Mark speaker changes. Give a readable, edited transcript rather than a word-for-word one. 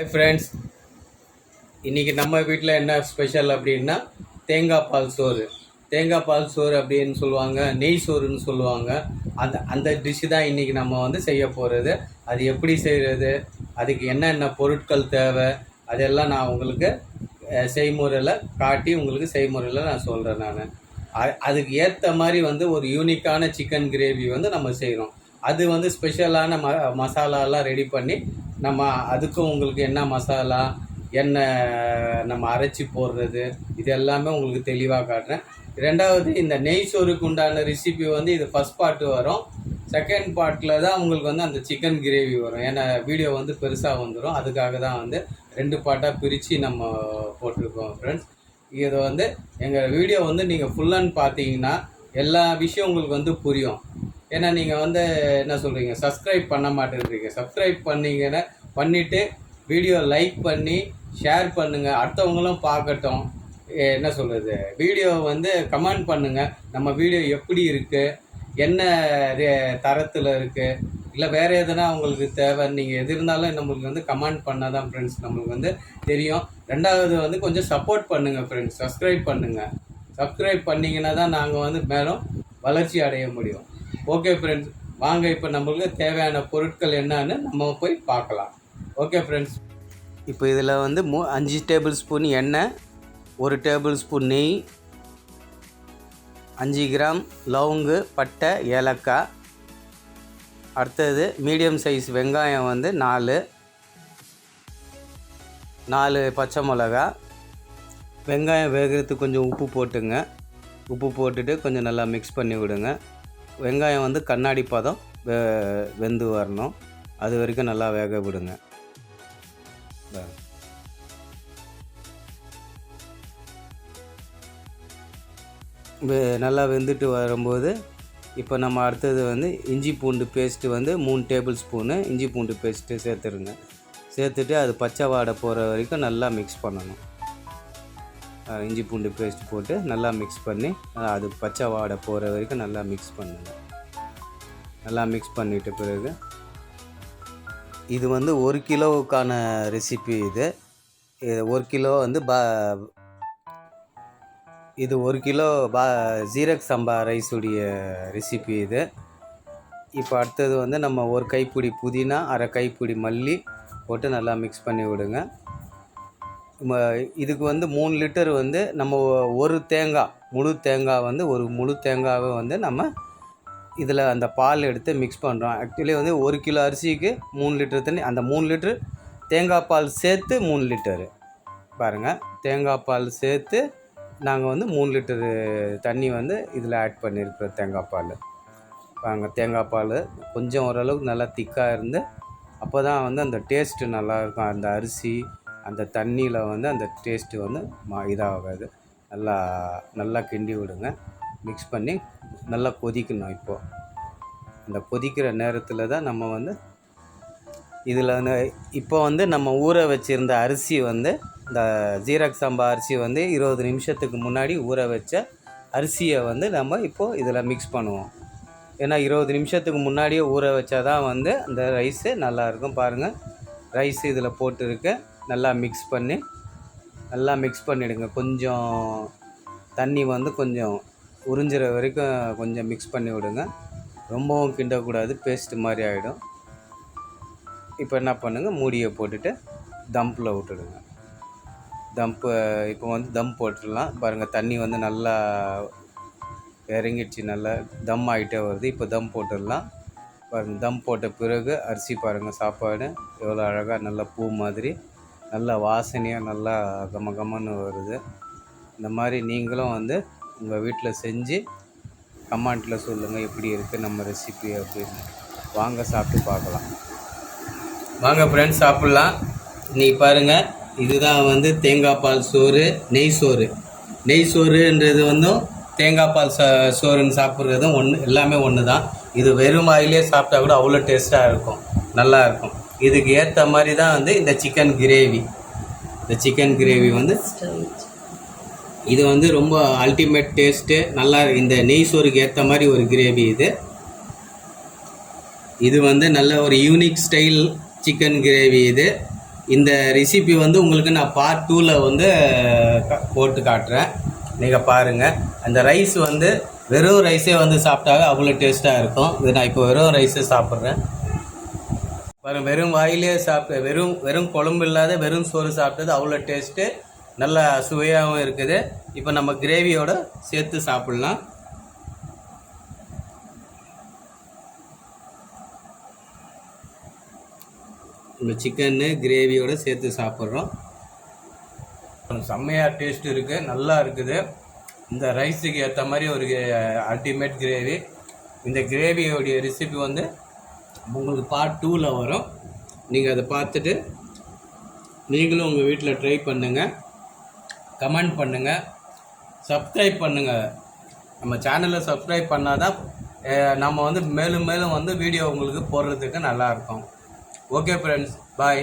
Speaker 1: Hi friends, இன்றைக்கி நம்ம வீட்டில் என்ன ஸ்பெஷல் அப்படின்னா தேங்காய் பால் சோறு. தேங்காய் பால் சோறு அப்படின்னு சொல்லுவாங்க, நெய் சோறுன்னு சொல்லுவாங்க. அந்த டிஷ்ஷு தான் இன்றைக்கி நம்ம வந்து செய்ய போகிறது. அது எப்படி செய்கிறது, அதுக்கு என்னென்ன பொருட்கள் தேவை, அதெல்லாம் நான் உங்களுக்கு செய்முறையில் காட்டி உங்களுக்கு செய்முறையில் நான் சொல்கிறேன். அதுக்கு ஏற்ற மாதிரி வந்து ஒரு யூனிக்கான சிக்கன் கிரேவி வந்து நம்ம செய்கிறோம். அது வந்து ஸ்பெஷலான மசாலாலாம் ரெடி பண்ணி நம்ம அதுக்கும் உங்களுக்கு என்ன மசாலா, என்ன நம்ம அரைச்சி போடுறது, இது எல்லாமே உங்களுக்கு தெளிவாக காட்டுறேன். ரெண்டாவது, இந்த நெய் சோறுக்கு உண்டான ரெசிபி வந்து இது ஃபஸ்ட் பார்ட்டு வரும். செகண்ட் பார்ட்டில் தான் உங்களுக்கு வந்து அந்த சிக்கன் கிரேவி வரும். ஏன்னா வீடியோ வந்து பெருசாக வந்துடும். அதுக்காக தான் வந்து 2 பார்ட்டாக பிரித்து நம்ம போட்டிருக்கோம் ஃப்ரெண்ட்ஸ். இது வந்து எங்கள் வீடியோ வந்து நீங்கள் ஃபுல்லான்னு பார்த்தீங்கன்னா எல்லா விஷயம் உங்களுக்கு வந்து புரியும். ஏன்னா நீங்கள் வந்து என்ன சொல்கிறீங்க, சப்ஸ்கிரைப் பண்ண மாட்டேன்றீங்க. சப்ஸ்கிரைப் பண்ணிவிட்டு வீடியோ லைக் பண்ணி ஷேர் பண்ணுங்கள், அடுத்தவங்களும் பார்க்கட்டும். என்ன சொல்கிறது, வீடியோ வந்து கமெண்ட் பண்ணுங்கள். நம்ம வீடியோ எப்படி இருக்குது, என்ன தரத்தில் இருக்குது, இல்லை வேறு எதுனா உங்களுக்கு தேவை, நீங்கள் எது இருந்தாலும் நம்மளுக்கு வந்து கமெண்ட் பண்ணால் தான் ஃப்ரெண்ட்ஸ் நம்மளுக்கு வந்து தெரியும். ரெண்டாவது வந்து கொஞ்சம் சப்போர்ட் பண்ணுங்கள் ஃப்ரெண்ட்ஸ், சப்ஸ்கிரைப் பண்ணுங்கள். சப்ஸ்கிரைப் பண்ணிங்கன்னா தான் நாங்கள் வந்து மேலும் வளர்ச்சி அடைய முடியும். ஓகே ஃப்ரெண்ட்ஸ், வாங்க இப்போ நம்மளுக்கு தேவையான பொருட்கள் என்னன்னு நம்ம போய் பார்க்கலாம். ஓகே ஃப்ரெண்ட்ஸ், இப்போ இதில் வந்து 5 டேபிள் ஸ்பூன் எண்ணெய், 1 டேபிள் ஸ்பூன் நெய், 5 கிராம் லவங்கு, பட்டை, ஏலக்காய். அடுத்தது மீடியம் சைஸ் வெங்காயம் வந்து 4 பச்சை மிளகா. வெங்காயம் வேகிறதுக்கு கொஞ்சம் உப்பு போட்டுங்க. உப்பு போட்டுட்டு கொஞ்சம் நல்லா மிக்ஸ் பண்ணி விடுங்க. வெங்காயம் வந்து கண்ணாடி பதம் வெந்து வரணும், அது வரைக்கும் நல்லா வேக விடுங்க. நல்லா வெந்துட்டு வரும்போது இப்போ நம்ம அடுத்தது வந்து இஞ்சி பூண்டு பேஸ்ட்டு வந்து 3 டேபிள் ஸ்பூனு இஞ்சி பூண்டு பேஸ்ட்டு சேர்த்துருங்க. சேர்த்துட்டு அது பச்சை வாடை போகிற வரைக்கும் நல்லா மிக்ஸ் பண்ணணும். இஞ்சி பூண்டு பேஸ்ட் போட்டு நல்லா மிக்ஸ் பண்ணி அது பச்சை வாடை போகிற வரைக்கும் நல்லா மிக்ஸ் பண்ணுங்க. நல்லா மிக்ஸ் பண்ணிட்ட பிறகு இது வந்து 1 கிலோவுக்கான ரெசிபி. இது 1 கிலோ வந்து இது 1 கிலோ ஜீரக் சம்பா ரைஸுடைய ரெசிபி இது. இப்போ அடுத்தது வந்து நம்ம 1 கைப்பிடி புதினா, 1/2 கைப்பிடி மல்லி போட்டு நல்லா மிக்ஸ் பண்ணி விடுங்க. இதுக்கு வந்து 3 லிட்டர் வந்து நம்ம ஒரு தேங்காய், முழு தேங்காய் வந்து ஒரு முழு தேங்காவை வந்து நம்ம இதில் அந்த பால் எடுத்து மிக்ஸ் பண்ணுறோம். ஆக்சுவலி வந்து 1 கிலோ அரிசிக்கு 3 லிட்டர் தண்ணி, அந்த 3 லிட்டரு தேங்காய் பால் சேர்த்து 3 லிட்டரு. பாருங்கள், தேங்காய் பால் சேர்த்து நாங்கள் வந்து 3 லிட்டரு தண்ணி வந்து இதில் ஆட் பண்ணியிருக்கிறோம். தேங்காய் பால் பாருங்கள், தேங்காய் பால் கொஞ்சம் ஓரளவுக்கு நல்லா திக்காக இருந்து அப்போ தான் வந்து அந்த டேஸ்ட்டு நல்லாயிருக்கும். அந்த அரிசி அந்த தண்ணியில் வந்து அந்த டேஸ்ட்டு வந்து இதாகாது. நல்லா கிண்டி விடுங்க. மிக்ஸ் பண்ணி நல்லா கொதிக்கணும். இப்போது அந்த கொதிக்கிற நேரத்தில் தான் நம்ம வந்து இதில் வந்து இப்போ வந்து நம்ம ஊற வச்சுருந்த அரிசி வந்து இந்த ஜீரக் சம்பா அரிசி வந்து 20 நிமிஷத்துக்கு முன்னாடி ஊற வச்ச அரிசியை வந்து நம்ம இப்போது இதில் மிக்ஸ் பண்ணுவோம். ஏன்னா 20 நிமிஷத்துக்கு முன்னாடியே ஊற வச்சா தான் வந்து அந்த ரைஸு நல்லாயிருக்கும். பாருங்கள், ரைஸ் இதில் போட்டுருக்கு. நல்லா மிக்ஸ் பண்ணிவிடுங்க. கொஞ்சம் தண்ணி வந்து கொஞ்சம் உறிஞ்சிற வரைக்கும் கொஞ்சம் மிக்ஸ் பண்ணி விடுங்க. ரொம்பவும் கிண்டக்கூடாது, பேஸ்ட்டு மாதிரி ஆகிடும். இப்போ என்ன பண்ணுங்கள், மூடியை போட்டுட்டு தம்பில் விட்டுடுங்க. இப்போ வந்து தம் போட்டுடலாம். பாருங்கள், தண்ணி வந்து நல்லா இறங்கிடுச்சு, நல்லா தம் ஆகிட்டே வருது. இப்போ தம் போட்டுடலாம். பாருங்கள், தம் போட்ட பிறகு அரிசி பாருங்கள், சாப்பாடு எவ்வளோ அழகாக நல்லா பூ மாதிரி நல்லா வாசனையாக நல்லா கமகமன்னு வருது. இந்த மாதிரி நீங்களும் வந்து உங்கள் வீட்டில் செஞ்சு கமெண்ட்டில் சொல்லுங்கள் எப்படி இருக்குது நம்ம ரெசிபி அப்படின்னு. வாங்க சாப்பிட்டு பார்க்கலாம். வாங்க ஃப்ரெண்ட்ஸ், சாப்பிட்லாம். இன்றைக்கி பாருங்கள், இதுதான் வந்து தேங்காய் பால் சோறு, நெய் சோறு. நெய் சோறுன்றது வந்து தேங்காய் பால் சோறுன்னு சாப்பிட்றதும் எல்லாமே ஒன்று தான். இது வெறும் வாயிலே சாப்பிட்டா கூட அவ்வளோ டேஸ்ட்டாக இருக்கும், நல்லாயிருக்கும். இதுக்கு ஏற்ற மாதிரி தான் வந்து இந்த சிக்கன் கிரேவி. இந்த சிக்கன் கிரேவி வந்து இது வந்து ரொம்ப அல்டிமேட் டேஸ்ட்டு, நல்லா இந்த நெய் சோறுக்கு ஏற்ற மாதிரி ஒரு கிரேவி இது. இது வந்து நல்ல ஒரு யூனிக் ஸ்டைல் சிக்கன் கிரேவி இது. இந்த ரெசிபி வந்து உங்களுக்கு நான் பார்ட் 2ல் வந்து போட்டு காட்டுறேன். நீங்கள் பாருங்கள். அந்த ரைஸ் வந்து வெறும் ரைஸே வந்து சாப்பிட்டாங்க அவ்வளோ டேஸ்ட்டாக இருக்கும். இது நான் இப்போ வெறும் ரைஸே சாப்பிட்றேன். பாருங்கள், வெறும் வாயிலே சாப்பிட்டு வெறும் குழம்பு இல்லாத வெறும் சோறு சாப்பிட்டது அவ்வளோ டேஸ்ட்டு, நல்லா சுவையாகவும் இருக்குது. இப்போ நம்ம கிரேவியோடு சேர்த்து சாப்பிட்லாம். இந்த சிக்கன்னு கிரேவியோடு சேர்த்து சாப்பிட்றோம். செம்மையாக டேஸ்ட் இருக்குது, நல்லா இருக்குது. இந்த ரைஸுக்கு ஏற்ற மாதிரி ஒரு அல்டிமேட் கிரேவி. இந்த கிரேவியோடைய ரெசிபி வந்து உங்களுக்கு பார்ட் 2ல் வரும். நீங்கள் அதை பார்த்துட்டு நீங்களும் உங்கள் வீட்டில் ட்ரை பண்ணுங்கள், கமெண்ட் பண்ணுங்கள், சப்ஸ்கிரைப் பண்ணுங்கள். நம்ம சேனலை சப்ஸ்கிரைப் பண்ணால் தான் நம்ம வந்து மேலும் மேலும் வந்து வீடியோ உங்களுக்கு போடுறதுக்கு நல்லாயிருக்கும். ஓகே ஃப்ரெண்ட்ஸ், பாய்.